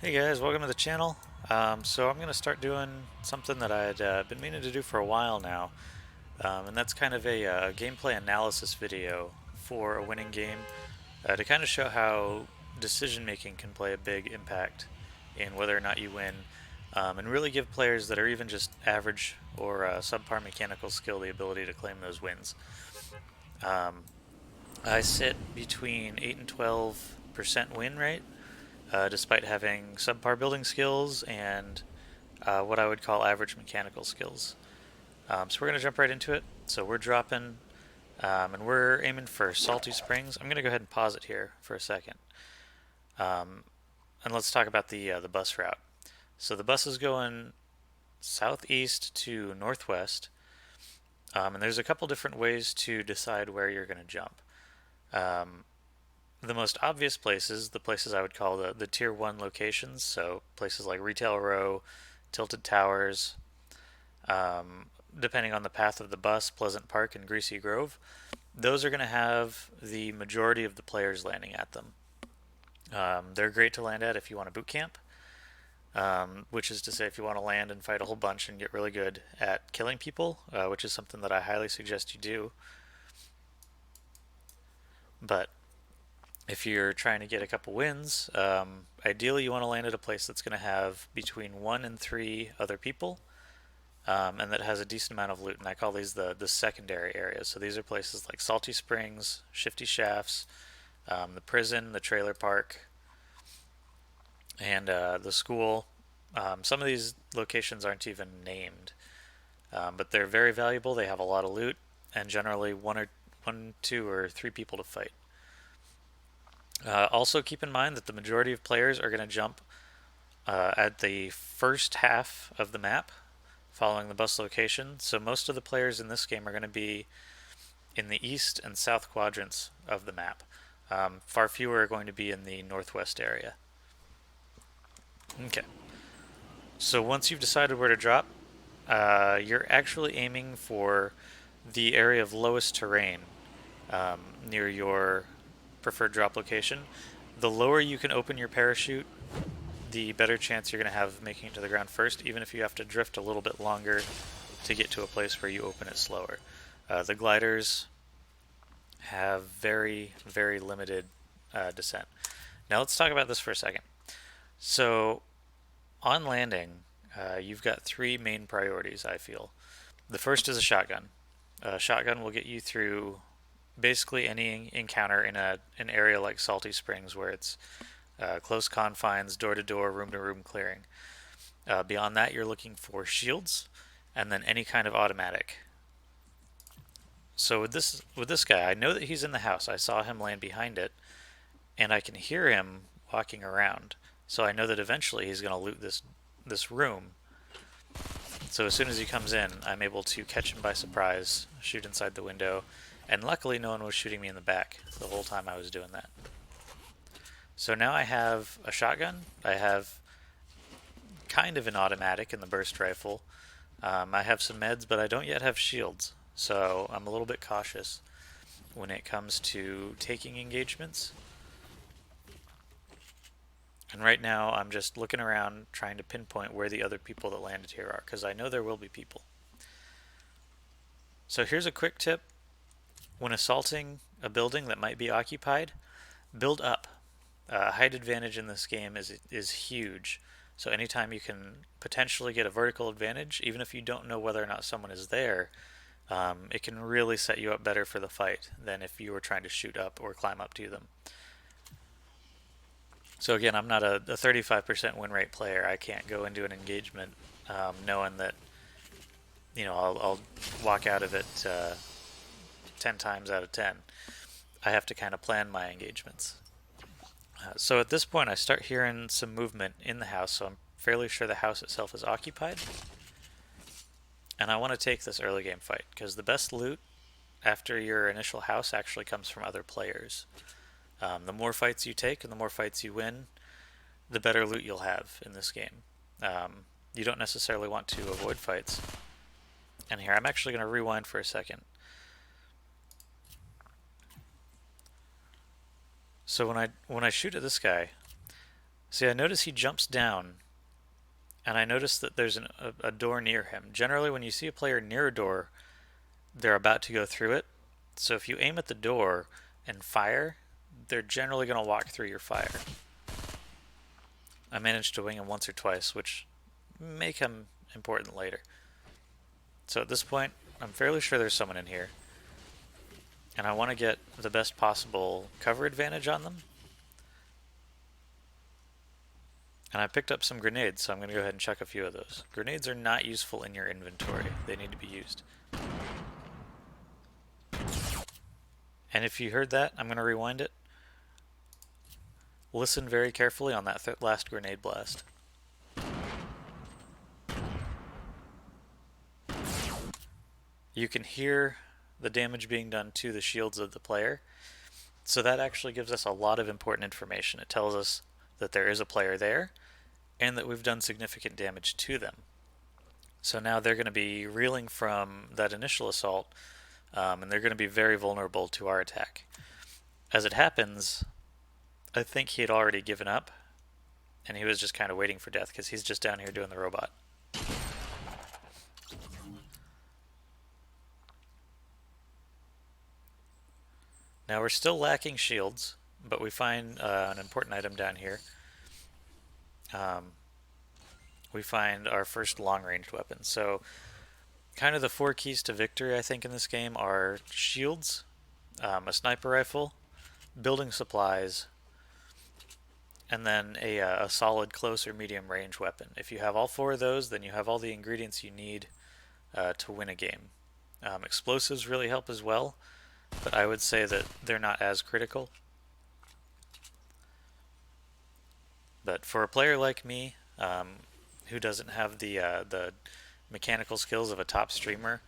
Hey guys, welcome to the channel. So I'm going to start doing something that I'd been meaning to do for a while now, and that's kind of a gameplay analysis video for a winning game to kind of show how decision making can play a big impact in whether or not you win, and really give players that are even just average or subpar mechanical skill the ability to claim those wins. Um, I sit between 8 and 12% win rate despite having subpar building skills and what I would call average mechanical skills. So we're going to jump right into it. So we're dropping, and we're aiming for Salty Springs. I'm going to go ahead and pause it here for a second, um, and let's talk about the bus route. So the bus is going southeast to northwest, and there's a couple different ways to decide where you're going to jump. Um, the most obvious places, the places I would call the tier one locations, so places like Retail Row, Tilted Towers, um, depending on the path of the bus, Pleasant Park and Greasy Grove, those are going to have the majority of the players landing at them. They're great to land at if you want to boot camp, which is to say, if you want to land and fight a whole bunch and get really good at killing people, which is something that I highly suggest you do. But if you're trying to get a couple wins, ideally you want to land at a place that's going to have between one and three other people, and that has a decent amount of loot. And I call these the secondary areas. So these are places like Salty Springs, Shifty Shafts, the prison, the trailer park, and the school. Some of these locations aren't even named, but they're very valuable. They have a lot of loot, and generally one, two, or three people to fight. Also, keep in mind that the majority of players are going to jump at the first half of the map following the bus location. So most of the players in this game are going to be in the east and south quadrants of the map. Far fewer are going to be in the northwest area. Okay, so once you've decided where to drop, you're actually aiming for the area of lowest terrain near your preferred drop location. The lower you can open your parachute, the better chance you're going to have of making it to the ground first, even if you have to drift a little bit longer to get to a place where you open it slower. The gliders have very, very limited descent. Now let's talk about this for a second. So, on landing, you've got three main priorities, I feel. The first is a shotgun. A shotgun will get you through basically any encounter in an area like Salty Springs where it's close confines, door to door, room to room clearing. Beyond that, you're looking for shields and then any kind of automatic. So with this guy, I know that he's in the house. I saw him land behind it, and I can hear him walking around. So I know that eventually he's going to loot this room. So as soon as he comes in, I'm able to catch him by surprise, shoot inside the window, and luckily no one was shooting me in the back the whole time I was doing that. So now I have a shotgun. I have kind of an automatic in the burst rifle. I have some meds, but I don't yet have shields. So I'm a little bit cautious when it comes to taking engagements. And right now, I'm just looking around trying to pinpoint where the other people that landed here are, because I know there will be people. So here's a quick tip. When assaulting a building that might be occupied, build up. Height advantage in this game is huge. So anytime you can potentially get a vertical advantage, even if you don't know whether or not someone is there, it can really set you up better for the fight than if you were trying to shoot up or climb up to them. So again, I'm not a 35% win rate player. I can't go into an engagement knowing that I'll walk out of it 10 times out of 10. I have to kind of plan my engagements. So at this point, I start hearing some movement in the house, so I'm fairly sure the house itself is occupied. And I want to take this early game fight because the best loot after your initial house actually comes from other players. The more fights you take and the more fights you win, the better loot you'll have in this game. You don't necessarily want to avoid fights. And here, I'm actually going to rewind for a second. So when I shoot at this guy, See, I notice he jumps down, and I notice that there's a door near him. Generally, when you see a player near a door, they're about to go through it. So if you aim at the door and fire, they're generally going to walk through your fire. I managed to wing him once or twice, which may come important later. So at this point, I'm fairly sure there's someone in here, and I want to get the best possible cover advantage on them. And I picked up some grenades, so I'm going to go ahead and chuck a few of those. Grenades are not useful in your inventory. They need to be used. And if you heard that, I'm going to rewind it. Listen very carefully on that last grenade blast. You can hear the damage being done to the shields of the player. So that actually gives us a lot of important information. It tells us that there is a player there and that we've done significant damage to them. So now they're going to be reeling from that initial assault, and they're going to be very vulnerable to our attack. As it happens, I think he had already given up, and he was just kind of waiting for death because he's just down here doing the robot. Now we're still lacking shields, but we find an important item down here. We find our first long-ranged weapon. So kind of the 4 keys to victory, I think, in this game are shields, a sniper rifle, building supplies, and then a solid close or medium range weapon. If you have all 4 of those, then you have all the ingredients you need to win a game. Explosives really help as well, but I would say that they're not as critical. But for a player like me, who doesn't have the mechanical skills of a top streamer,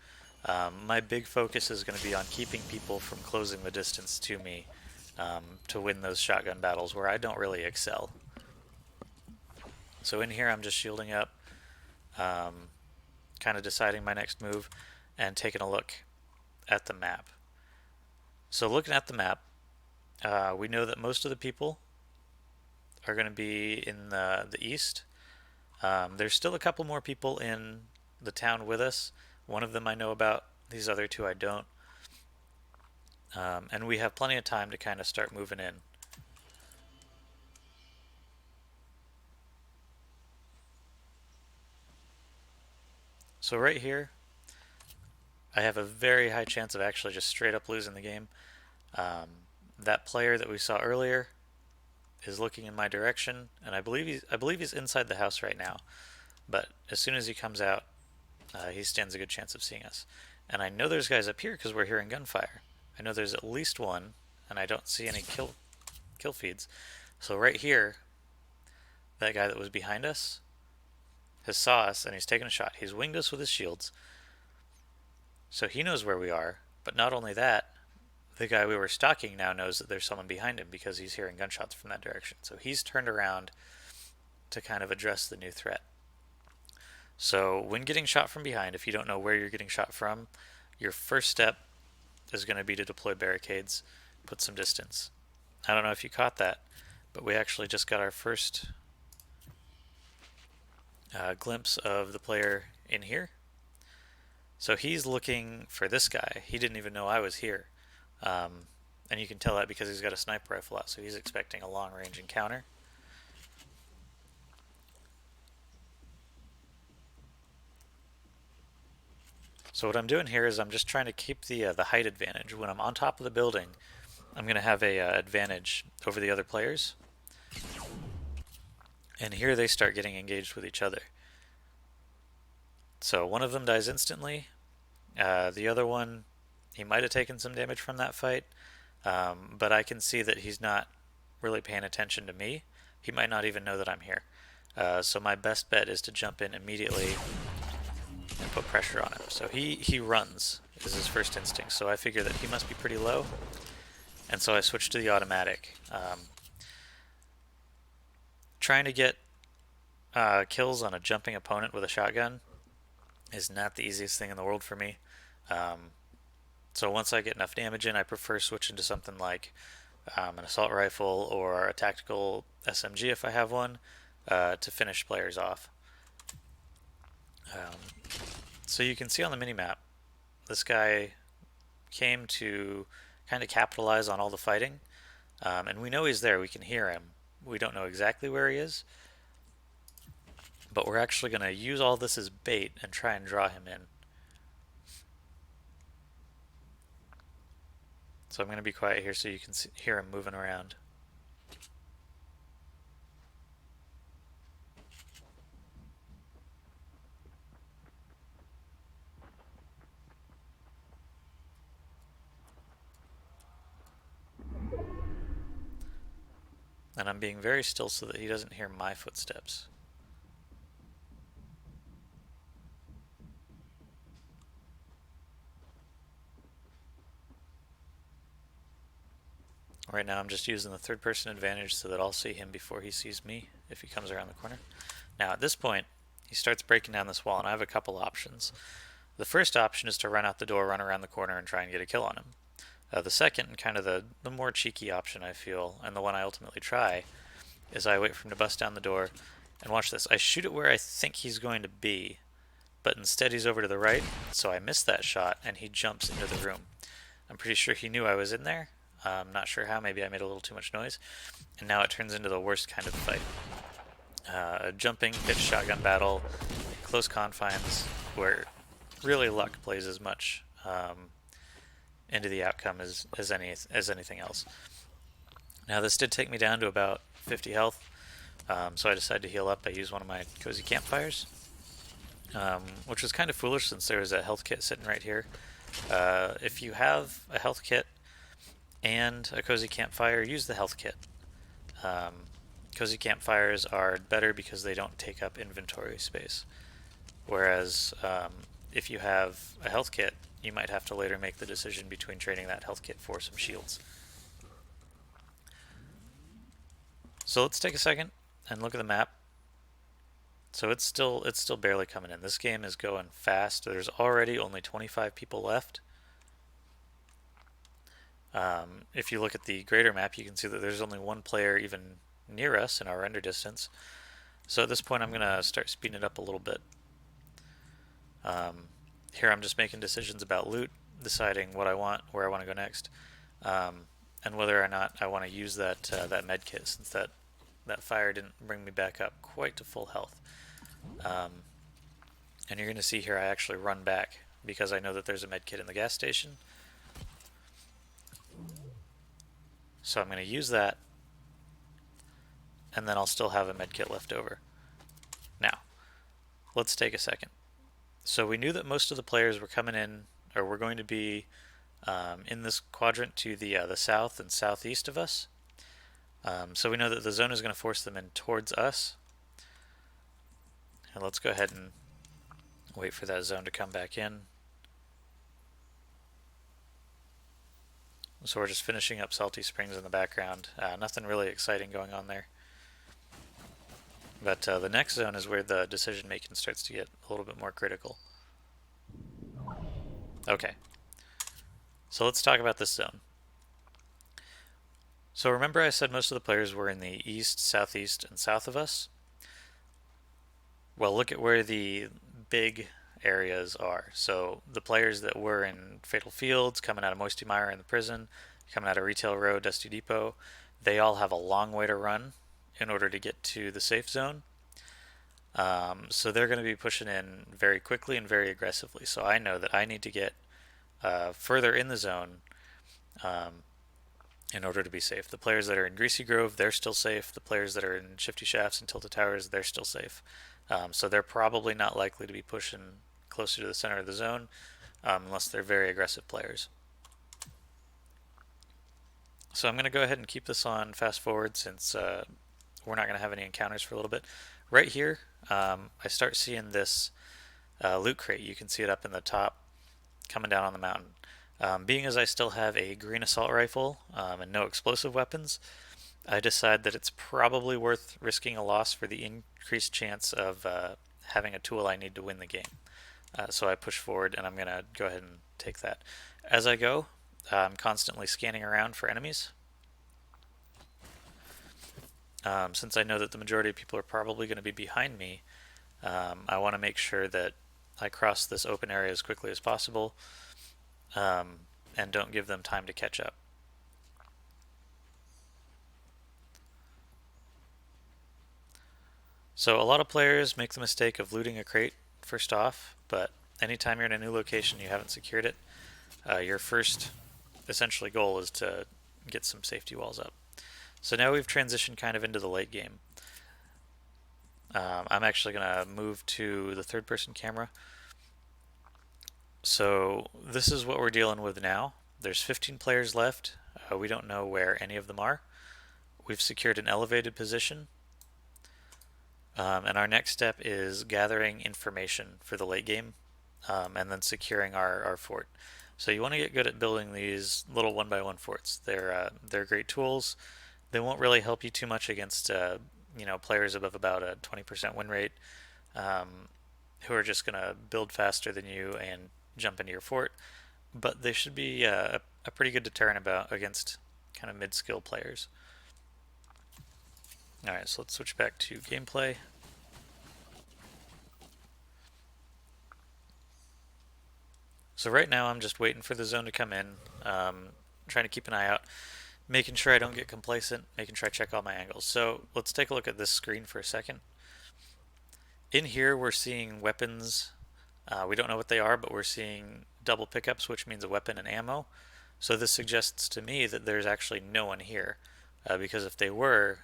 my big focus is going to be on keeping people from closing the distance to me to win those shotgun battles where I don't really excel. So in here I'm just shielding up, kind of deciding my next move, and taking a look at the map. So looking at the map, we know that most of the people are going to be in the east. There's still a couple more people in the town with us. One of them I know about, these other 2 I don't. And we have plenty of time to kind of start moving in. So right here, I have a very high chance of actually just straight up losing the game. That player that we saw earlier is looking in my direction, and I believe he's inside the house right now. But as soon as he comes out, he stands a good chance of seeing us. And I know there's guys up here because we're hearing gunfire. I know there's at least one, and I don't see any kill feeds. So right here, that guy that was behind us has saw us, and he's taken a shot. He's winged us with his shields. So he knows where we are, but not only that, the guy we were stalking now knows that there's someone behind him because he's hearing gunshots from that direction. So he's turned around to kind of address the new threat. So when getting shot from behind, if you don't know where you're getting shot from, your first step is going to be to deploy barricades, put some distance. I don't know if you caught that, but we actually just got our first glimpse of the player in here. So he's looking for this guy. He didn't even know I was here. And you can tell that because he's got a sniper rifle out, so he's expecting a long-range encounter. So what I'm doing here is I'm just trying to keep the height advantage. When I'm on top of the building, I'm going to have a advantage over the other players. And here they start getting engaged with each other. So one of them dies instantly. The other one, he might have taken some damage from that fight, but I can see that he's not really paying attention to me. He might not even know that I'm here. So my best bet is to jump in immediately and put pressure on him. So he runs is his first instinct. So I figure that he must be pretty low, and so I switch to the automatic. Trying to get kills on a jumping opponent with a shotgun is not the easiest thing in the world for me. So once I get enough damage in, I prefer switching to something like an assault rifle, or a tactical SMG if I have one, to finish players off. Um, so you can see on the minimap, this guy came to kind of capitalize on all the fighting, and we know he's there. We can hear him. We don't know exactly where he is, but we're actually going to use all this as bait and try and draw him in. So I'm going to be quiet here so you can hear him moving around. And I'm being very still so that he doesn't hear my footsteps. Right now I'm just using the third person advantage so that I'll see him before he sees me if he comes around the corner. Now at this point, he starts breaking down this wall and I have a couple options. The first option is to run out the door, run around the corner, and try and get a kill on him. The second, kind of the more cheeky option I feel, and the one I ultimately try, is I wait for him to bust down the door, and watch this. I shoot it where I think he's going to be, but instead he's over to the right, so I miss that shot, and he jumps into the room. I'm pretty sure he knew I was in there. I'm not sure how, maybe I made a little too much noise, and now it turns into the worst kind of fight. A jumping pitch shotgun battle, close confines, where really luck plays as much into the outcome as anything else. Now this did take me down to about 50 health, so I decided to heal up. I used one of my cozy campfires, which was kind of foolish since there was a health kit sitting right here. If you have a health kit and a cozy campfire, use the health kit. Cozy campfires are better because they don't take up inventory space, whereas if you have a health kit, you might have to later make the decision between trading that health kit for some shields. So let's take a second and look at the map. So it's still barely coming in. This game is going fast. There's already only 25 people left. If you look at the greater map, you can see that there's only one player even near us in our render distance. So at this point, I'm going to start speeding it up a little bit. Here I'm just making decisions about loot, deciding what I want, where I want to go next, and whether or not I want to use that med kit, since that fire didn't bring me back up quite to full health. And you're going to see here I actually run back because I know that there's a med kit in the gas station. So I'm going to use that, and then I'll still have a med kit left over. Now, let's take a second. So we knew that most of the players were coming in, or were going to be in this quadrant to the south and southeast of us. So we know that the zone is going to force them in towards us. And let's go ahead and wait for that zone to come back in. So we're just finishing up Salty Springs in the background. Nothing really exciting going on there. But the next zone is where the decision making starts to get a little bit more critical. Okay. So let's talk about this zone. So remember I said most of the players were in the east, southeast, and south of us? Well, look at where the big areas are. So the players that were in Fatal Fields, coming out of Moisty Mire in the prison, coming out of Retail Row, Dusty Depot, they all have a long way to run in order to get to the safe zone. So they're going to be pushing in very quickly and very aggressively. So I know that I need to get further in the zone in order to be safe. The players that are in Greasy Grove, they're still safe. The players that are in Shifty Shafts and Tilted Towers, they're still safe. So they're probably not likely to be pushing closer to the center of the zone unless they're very aggressive players. So I'm going to go ahead and keep this on fast forward since we're not going to have any encounters for a little bit. Right here, I start seeing this loot crate. You can see it up in the top coming down on the mountain. Being as I still have a green assault rifle and no explosive weapons, I decide that it's probably worth risking a loss for the increased chance of having a tool I need to win the game. So I push forward and I'm going to go ahead and take that. As I go, I'm constantly scanning around for enemies. Since I know that the majority of people are probably going to be behind me, I want to make sure that I cross this open area as quickly as possible, um, and don't give them time to catch up. So a lot of players make the mistake of looting a crate first off, but anytime you're in a new location you haven't secured it, your first essentially goal is to get some safety walls up. So now we've transitioned kind of into the late game. I'm actually going to move to the third person camera. So this is what we're dealing with now. There's 15 players left. We don't know where any of them are. We've secured an elevated position. And our next step is gathering information for the late game, and then securing our fort. So you want to get good at building these little one by one forts. They're great tools. They won't really help you too much against players above about a 20% win rate, um, who are just going to build faster than you and jump into your fort. But they should be a pretty good deterrent about against kind of mid skill players. All right, so let's switch back to gameplay. So right now I'm just waiting for the zone to come in, trying to keep an eye out, making sure I don't get complacent, making sure I check all my angles. So let's take a look at this screen for a second. In here we're seeing weapons. We don't know what they are, but we're seeing double pickups, which means a weapon and ammo. So this suggests to me that there's actually no one here, because if they were,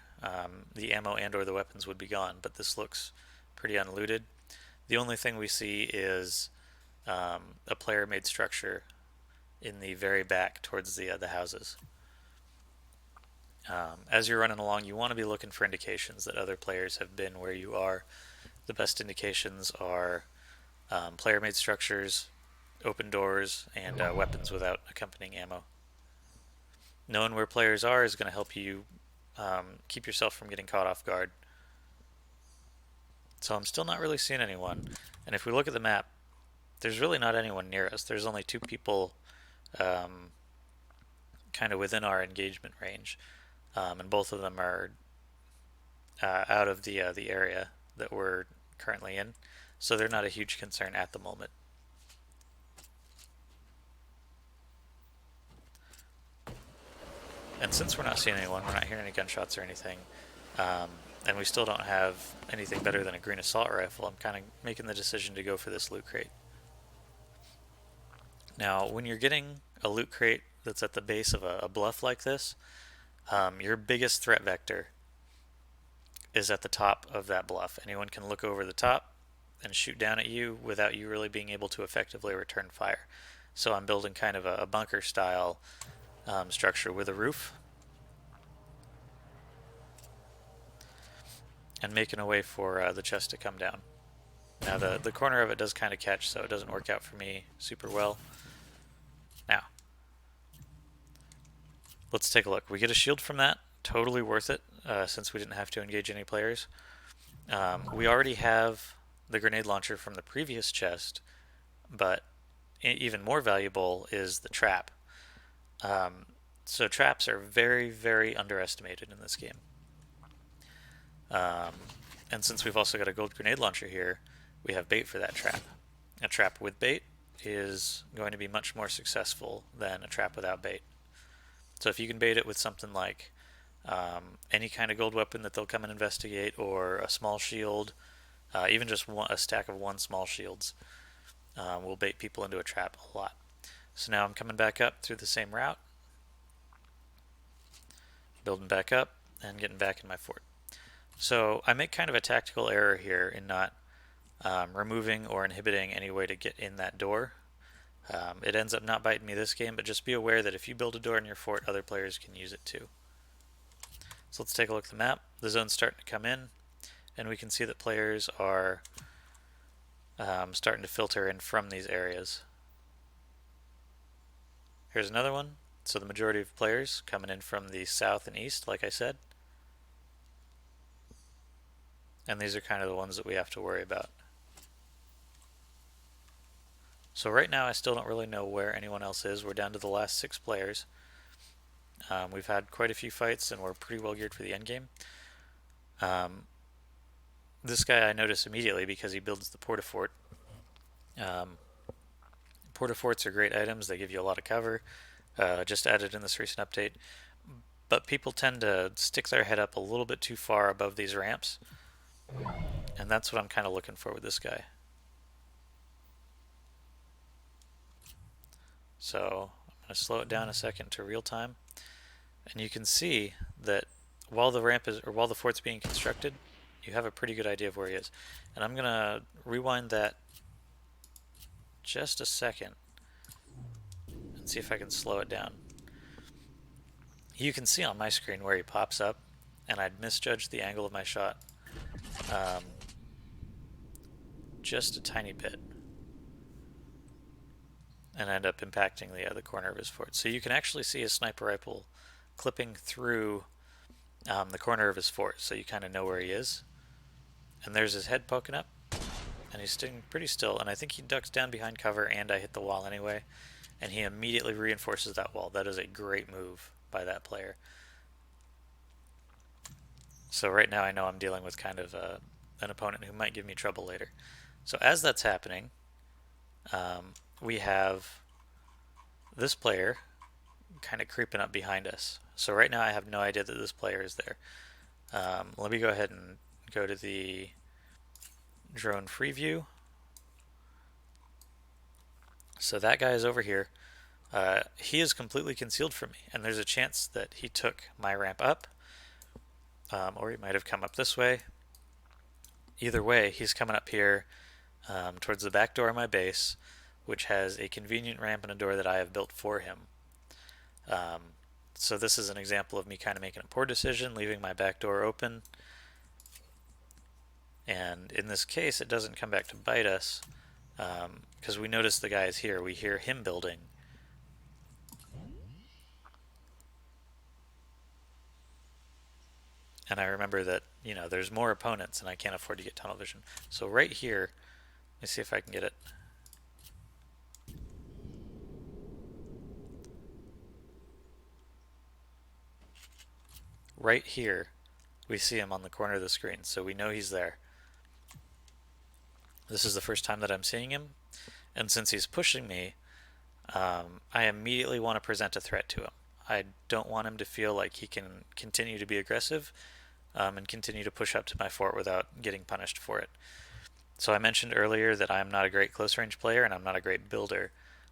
the ammo and or the weapons would be gone, but this looks pretty unlooted. The only thing we see is a player-made structure in the very back towards the houses. As you're running along, you want to be looking for indications that other players have been where you are. The best indications are player-made structures, open doors, and weapons without accompanying ammo. Knowing where players are is going to help you keep yourself from getting caught off guard. So I'm still not really seeing anyone. And if we look at the map, there's really not anyone near us. There's only two people kind of within our engagement range, and both of them are out of the area that we're currently in, so they're not a huge concern at the moment. And since we're not seeing anyone, we're not hearing any gunshots or anything, and we still don't have anything better than a green assault rifle, I'm kind of making the decision to go for this loot crate. Now, when you're getting a loot crate that's at the base of a bluff like this, your biggest threat vector is at the top of that bluff. Anyone can look over the top and shoot down at you without you really being able to effectively return fire. So I'm building kind of a bunker style structure with a roof and making a way for the chest to come down. Now the corner of it does kind of catch, so it doesn't work out for me super well. Now, let's take a look. We get a shield from that. Totally worth it, since we didn't have to engage any players. We already have the grenade launcher from the previous chest, but even more valuable is the trap. So traps are very, very underestimated in this game. And since we've also got a gold grenade launcher here, we have bait for that trap. A trap with bait is going to be much more successful than a trap without bait. So if you can bait it with something like any kind of gold weapon that they'll come and investigate, or a small shield, even just a stack of one small shields, will bait people into a trap a lot. So now I'm coming back up through the same route, building back up, and getting back in my fort. So I make kind of a tactical error here in not removing or inhibiting any way to get in that door. It ends up not biting me this game, but just be aware that if you build a door in your fort, other players can use it too. So let's take a look at the map. The zone's starting to come in, and we can see that players are starting to filter in from these areas. Here's another one. So the majority of players coming in from the south and east, like I said. And these are kind of the ones that we have to worry about. So right now I still don't really know where anyone else is. We're down to the last 6 players. We've had quite a few fights and we're pretty well geared for the end game. Um, this guy I notice immediately because he builds the porta-fort. Um, Porta-forts are great items. They give you a lot of cover. Just added in this recent update. But people tend to stick their head up a little bit too far above these ramps. And that's what I'm kind of looking for with this guy. So I'm going to slow it down a second to real time. And you can see that while the ramp is, or while the fort's being constructed, you have a pretty good idea of where he is. And I'm going to rewind that just a second and see if I can slow it down. You can see on my screen where he pops up, and I'd misjudged the angle of my shot um, just a tiny bit, and end up impacting the corner of his fort. So you can actually see a sniper rifle clipping through the corner of his fort, so you kind of know where he is. And there's his head poking up, and he's staying pretty still, and I think he ducks down behind cover, and I hit the wall anyway, and he immediately reinforces that wall. That is a great move by that player. So right now I know I'm dealing with kind of an opponent who might give me trouble later. So as that's happening, we have this player kind of creeping up behind us. So right now I have no idea that this player is there. Let me go ahead and go to the drone free view. So that guy is over here. He is completely concealed from me, and there's a chance that he took my ramp up, or he might have come up this way. Either way, he's coming up here towards the back door of my base, which has a convenient ramp and a door that I have built for him. So this is an example of me kind of making a poor decision, leaving my back door open. And in this case, it doesn't come back to bite us, because we notice the guy is here. We hear him building. And I remember that, there's more opponents and I can't afford to get tunnel vision. So right here, let me see if I can get it. Right here, we see him on the corner of the screen, so we know he's there. This is the first time that I'm seeing him, and since he's pushing me, I immediately want to present a threat to him. I don't want him to feel like he can continue to be aggressive and continue to push up to my fort without getting punished for it. So I mentioned earlier that I'm not a great close range player and I'm not a great builder.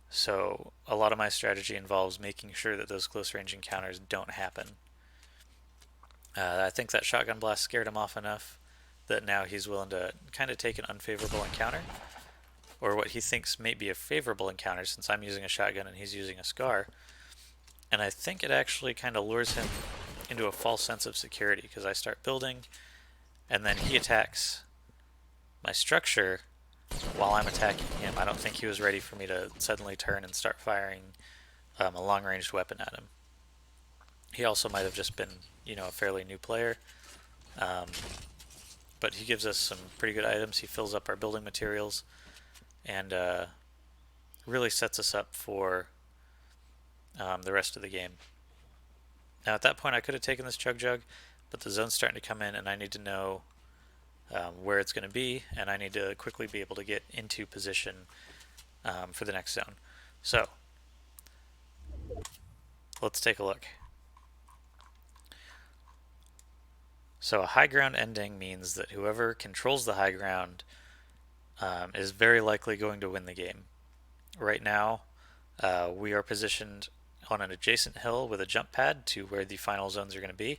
So a lot of my strategy involves making sure that those close range encounters don't happen. I think that shotgun blast scared him off enough that now he's willing to kind of take an unfavorable encounter, or what he thinks may be a favorable encounter since I'm using a shotgun and he's using a scar. And I think it actually kind of lures him into a false sense of security because I start building and then he attacks my structure while I'm attacking him. I don't think he was ready for me to suddenly turn and start firing a long-ranged weapon at him. He also might have just been, a fairly new player. But he gives us some pretty good items. He fills up our building materials and really sets us up for the rest of the game. Now at that point I could have taken this chug jug, but the zone's starting to come in and I need to know where it's going to be, and I need to quickly be able to get into position for the next zone. So let's take a look. So a high ground ending means that whoever controls the high ground is very likely going to win the game. Right now, we are positioned on an adjacent hill with a jump pad to where the final zones are going to be.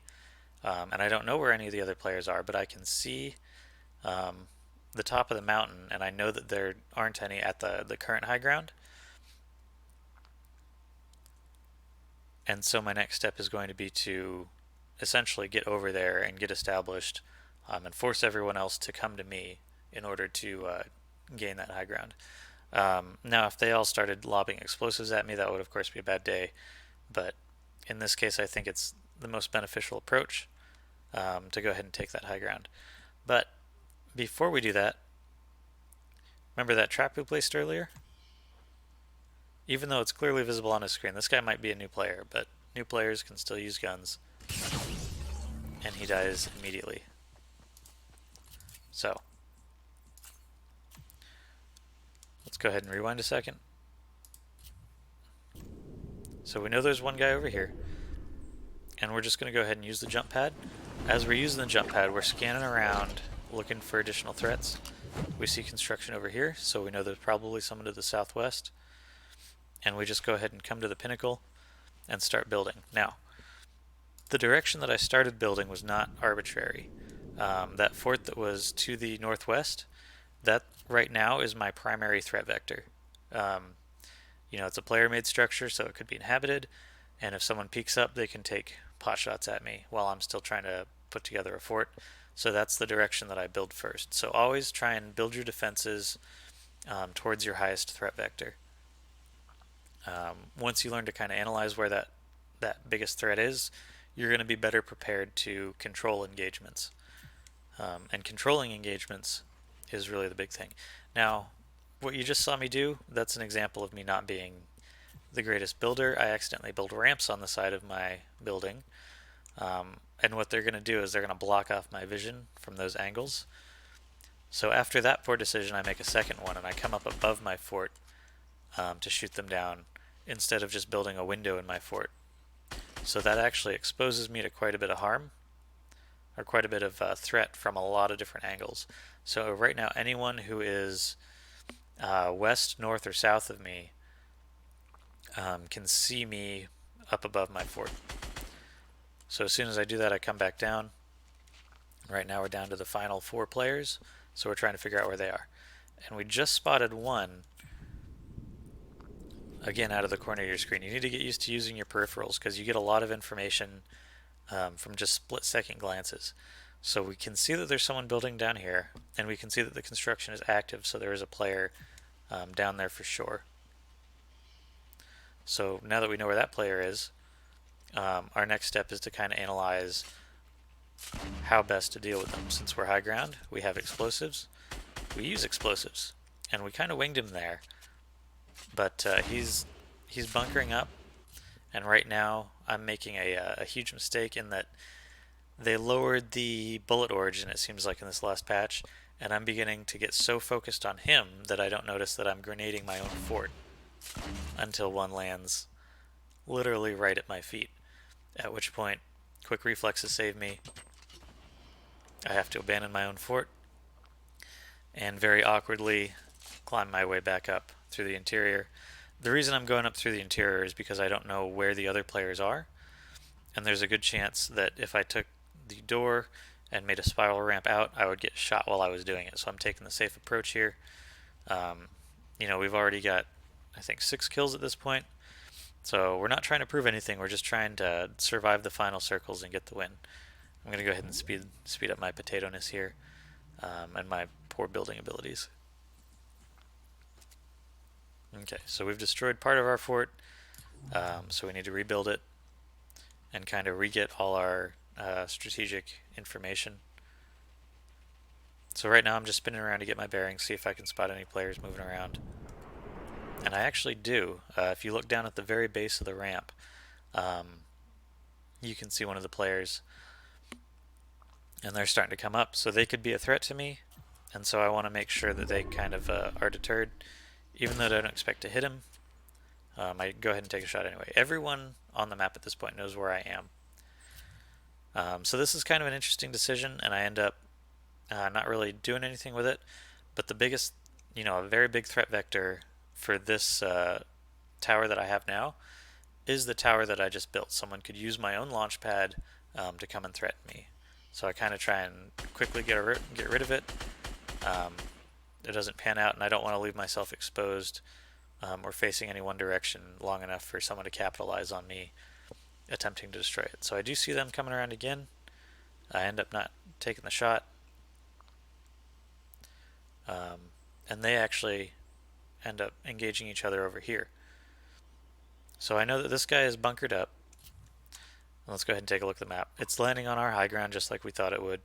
And I don't know where any of the other players are, but I can see the top of the mountain, and I know that there aren't any at the current high ground. And so my next step is going to be to essentially get over there and get established and force everyone else to come to me in order to gain that high ground. Now, if they all started lobbing explosives at me, that would of course be a bad day. But in this case, I think it's the most beneficial approach to go ahead and take that high ground. But before we do that, remember that trap we placed earlier? Even though it's clearly visible on his screen, this guy might be a new player, but new players can still use guns. And he dies immediately. So let's go ahead and rewind a second. So we know there's one guy over here, and we're just going to go ahead and use the jump pad. As we're using the jump pad, we're scanning around looking for additional threats. We see construction over here, so we know there's probably someone to the southwest. And we just go ahead and come to the pinnacle and start building. Now, the direction that I started building was not arbitrary. That fort that was to the northwest, that right now is my primary threat vector. Um, it's a player-made structure, so it could be inhabited, and if someone peeks up, they can take pot shots at me while I'm still trying to put together a fort. So that's the direction that I build first. So always try and build your defenses towards your highest threat vector. Once you learn to kind of analyze where that biggest threat is, you're going to be better prepared to control engagements. And controlling engagements is really the big thing. Now, what you just saw me do, that's an example of me not being the greatest builder. I accidentally built ramps on the side of my building. And what they're going to do is they're going to block off my vision from those angles. So after that poor decision, I make a second one, and I come up above my fort to shoot them down instead of just building a window in my fort. So that actually exposes me to quite a bit of harm, or quite a bit of threat from a lot of different angles. So right now, anyone who is west, north, or south of me can see me up above my fort. So as soon as I do that, I come back down. Right now we're down to the final 4 players, so we're trying to figure out where they are. And we just spotted one, again, out of the corner of your screen. You need to get used to using your peripherals because you get a lot of information from just split-second glances. So we can see that there's someone building down here, and we can see that the construction is active, so there is a player down there for sure. So now that we know where that player is, our next step is to kind of analyze how best to deal with them. Since we're high ground, we have explosives. We use explosives, and we kind of winged him there. But he's bunkering up, and right now I'm making a huge mistake in that they lowered the bullet origin, it seems like, in this last patch, and I'm beginning to get so focused on him that I don't notice that I'm grenading my own fort until one lands literally right at my feet, at which point quick reflexes save me. I have to abandon my own fort and very awkwardly climb my way back up through the interior. The reason I'm going up through the interior is because I don't know where the other players are, and there's a good chance that if I took the door and made a spiral ramp out, I would get shot while I was doing it. So I'm taking the safe approach here. We've already got, I think, 6 kills at this point. So we're not trying to prove anything. We're just trying to survive the final circles and get the win. I'm going to go ahead and speed up my potato-ness here and my poor building abilities. Okay, so we've destroyed part of our fort, so we need to rebuild it and kind of re-get all our strategic information. So right now I'm just spinning around to get my bearings, see if I can spot any players moving around. And I actually do. If you look down at the very base of the ramp, you can see one of the players, and they're starting to come up, so they could be a threat to me, and so I want to make sure that they kind of are deterred. Even though I don't expect to hit him, I go ahead and take a shot anyway. Everyone on the map at this point knows where I am. So this is kind of an interesting decision, and I end up not really doing anything with it. But the biggest, a very big threat vector for this tower that I have now is the tower that I just built. Someone could use my own launch pad to come and threaten me. So I kind of try and quickly get rid of it. It doesn't pan out, and I don't want to leave myself exposed or facing any one direction long enough for someone to capitalize on me attempting to destroy it. So I do see them coming around again. I end up not taking the shot. And they actually end up engaging each other over here. So I know that this guy is bunkered up. Let's go ahead and take a look at the map. It's landing on our high ground just like we thought it would.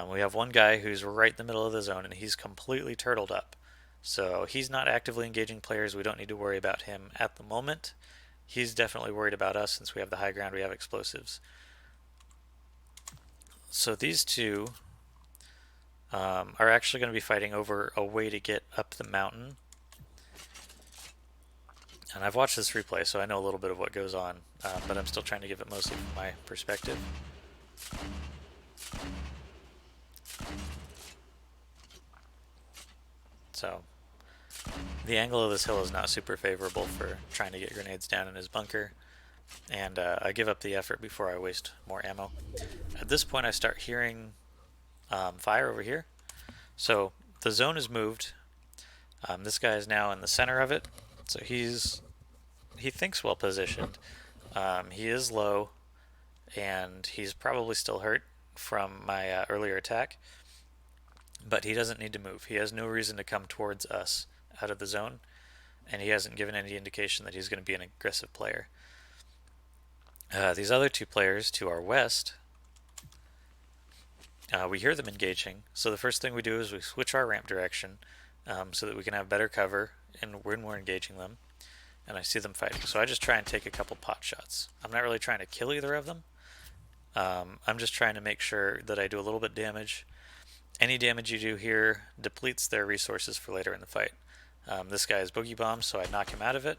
We have one guy who's right in the middle of the zone, and he's completely turtled up. So he's not actively engaging players. We don't need to worry about him at the moment. He's definitely worried about us since we have the high ground, we have explosives. So these two are actually going to be fighting over a way to get up the mountain. And I've watched this replay, so I know a little bit of what goes on, but I'm still trying to give it mostly from my perspective. So the angle of this hill is not super favorable for trying to get grenades down in his bunker, and I give up the effort before I waste more ammo. At this point I start hearing fire over here. So the zone is moved. This guy is now in the center of it, so he thinks well positioned. He is low, and he's probably still hurt from my earlier attack, but he doesn't need to move. He has no reason to come towards us out of the zone, and he hasn't given any indication that he's going to be an aggressive player. These other two players to our west, we hear them engaging, so the first thing we do is we switch our ramp direction so that we can have better cover when we're engaging them, and I see them fighting. So I just try and take a couple pot shots. I'm not really trying to kill either of them. I'm just trying to make sure that I do a little bit damage. Any damage you do here depletes their resources for later in the fight. This guy is boogie bomb, so I knock him out of it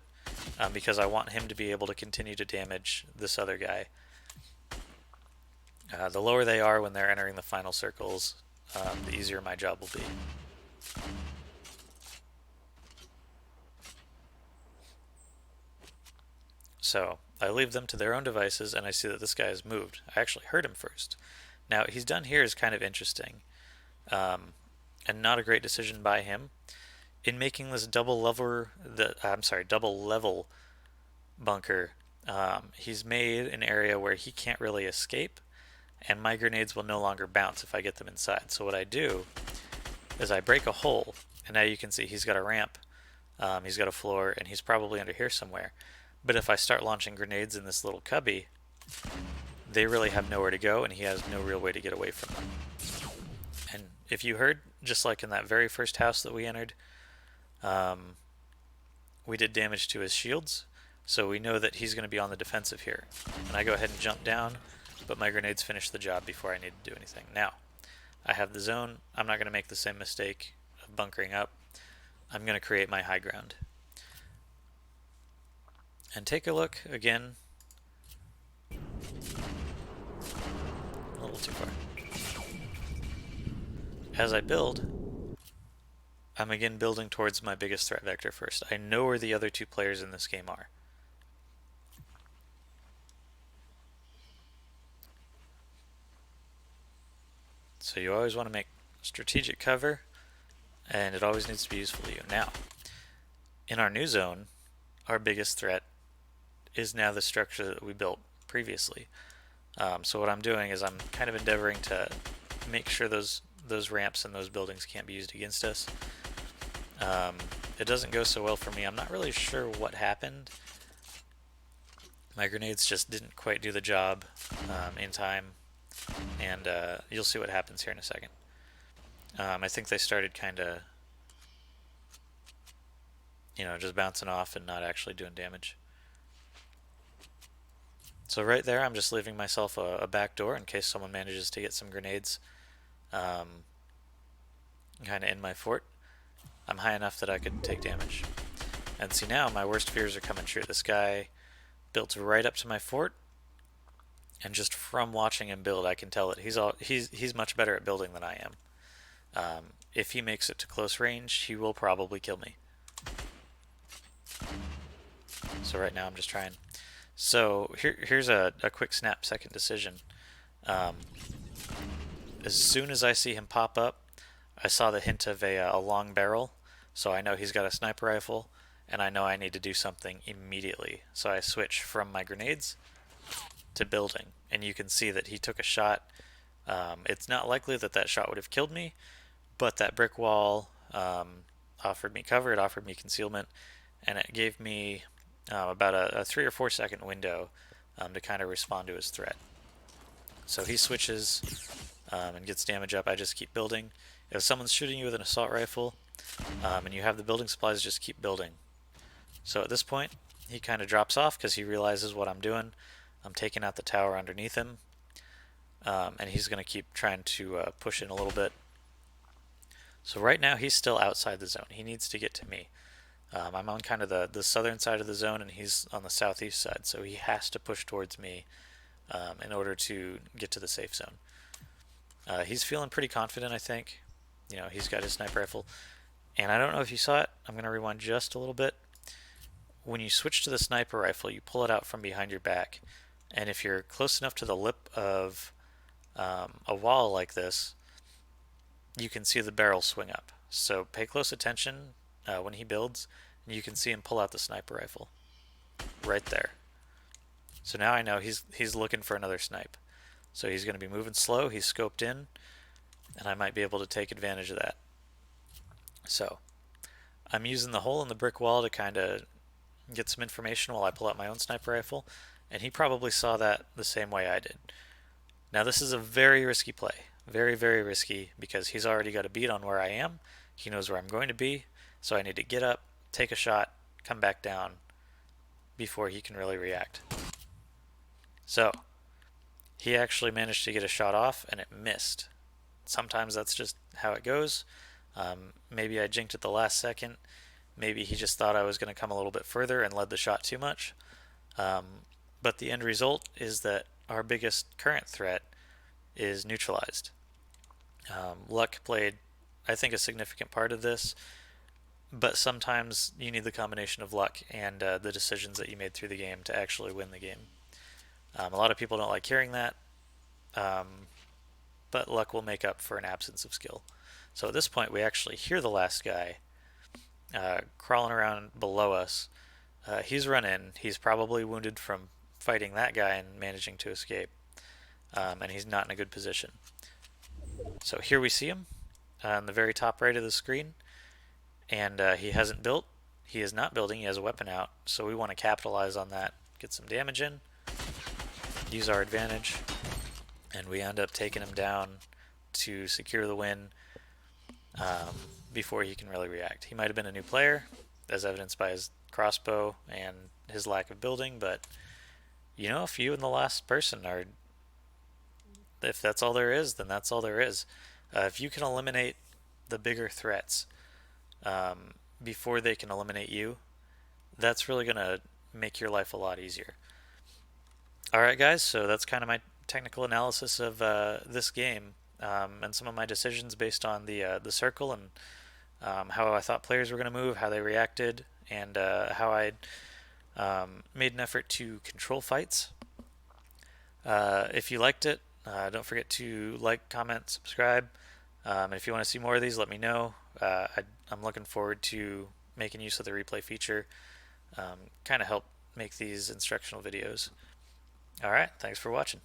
because I want him to be able to continue to damage this other guy. The lower they are when they're entering the final circles, the easier my job will be. So I leave them to their own devices, and I see that this guy has moved. I actually heard him first. Now what he's done here is kind of interesting, and not a great decision by him. In making this double level bunker, he's made an area where he can't really escape, and my grenades will no longer bounce if I get them inside. So what I do is I break a hole, and now you can see he's got a ramp, he's got a floor, and he's probably under here somewhere. But if I start launching grenades in this little cubby, they really have nowhere to go, and he has no real way to get away from them. And if you heard, just like in that very first house that we entered, we did damage to his shields, so we know that he's going to be on the defensive here. And I go ahead and jump down, but my grenades finish the job before I need to do anything. Now, I have the zone. I'm not going to make the same mistake of bunkering up. I'm going to create my high ground. And take a look again. A little too far. As I build, I'm again building towards my biggest threat vector first. I know where the other two players in this game are. So you always want to make strategic cover, and it always needs to be useful to you. Now, in our new zone, our biggest threat is now the structure that we built previously. So what I'm doing is I'm kind of endeavoring to make sure those ramps and those buildings can't be used against us. It doesn't go so well for me. I'm not really sure what happened. My grenades just didn't quite do the job in time, and you'll see what happens here in a second. I think they started kind of, just bouncing off and not actually doing damage. So right there, I'm just leaving myself a back door in case someone manages to get some grenades kind of in my fort. I'm high enough that I could take damage. And see, now my worst fears are coming true. This guy built right up to my fort, and just from watching him build, I can tell that he's much better at building than I am. If he makes it to close range, he will probably kill me. So right now I'm just trying. So here's a quick snap-second decision. As soon as I see him pop up, I saw the hint of a long barrel, so I know he's got a sniper rifle, and I know I need to do something immediately. So I switch from my grenades to building, and you can see that he took a shot. It's not likely that that shot would have killed me, but that brick wall offered me cover, it offered me concealment, and it gave me about a 3 or 4 second window to kind of respond to his threat. So he switches and gets damage up. I just keep building. If someone's shooting you with an assault rifle and you have the building supplies, just keep building. So at this point, he kind of drops off because he realizes what I'm doing. I'm taking out the tower underneath him, and he's going to keep trying to push in a little bit. So right now he's still outside the zone. He needs to get to me. I'm on kind of the southern side of the zone, and he's on the southeast side, so he has to push towards me in order to get to the safe zone. He's feeling pretty confident, I think. You know, he's got his sniper rifle. And I don't know if you saw it. I'm going to rewind just a little bit. When you switch to the sniper rifle, you pull it out from behind your back. And if you're close enough to the lip of a wall like this, you can see the barrel swing up. So pay close attention when he builds, and you can see him pull out the sniper rifle right there. So now I know he's looking for another snipe. So he's going to be moving slow. He's scoped in, and I might be able to take advantage of that. So I'm using the hole in the brick wall to kind of get some information while I pull out my own sniper rifle, and he probably saw that the same way I did. Now this is a very risky play. Very, very risky because he's already got a beat on where I am. He knows where I'm going to be, so I need to get up, take a shot, come back down before he can really react. So he actually managed to get a shot off and it missed. Sometimes that's just how it goes. Maybe I jinked at the last second. Maybe he just thought I was going to come a little bit further and led the shot too much. But the end result is that our biggest current threat is neutralized. Luck played, I think, a significant part of this, but sometimes you need the combination of luck and the decisions that you made through the game to actually win the game. A lot of people don't like hearing that, but luck will make up for an absence of skill. So at this point, we actually hear the last guy crawling around below us. He's run in. He's probably wounded from fighting that guy and managing to escape, and he's not in a good position. So here we see him on the very top right of the screen, and he hasn't built. He is not building. He has a weapon out, so we want to capitalize on that, get some damage in, use our advantage, and we end up taking him down to secure the win before he can really react. He might have been a new player, as evidenced by his crossbow and his lack of building, but you know, if you and the last person are, if that's all there is, then that's all there is. If you can eliminate the bigger threats before they can eliminate you, that's really going to make your life a lot easier. Alright guys, so that's kind of my technical analysis of this game and some of my decisions based on the circle and how I thought players were going to move, how they reacted, and how I made an effort to control fights. If you liked it, don't forget to like, comment, subscribe. And if you want to see more of these, let me know. I'm looking forward to making use of the replay feature. Kind of help make these instructional videos. Alright, thanks for watching.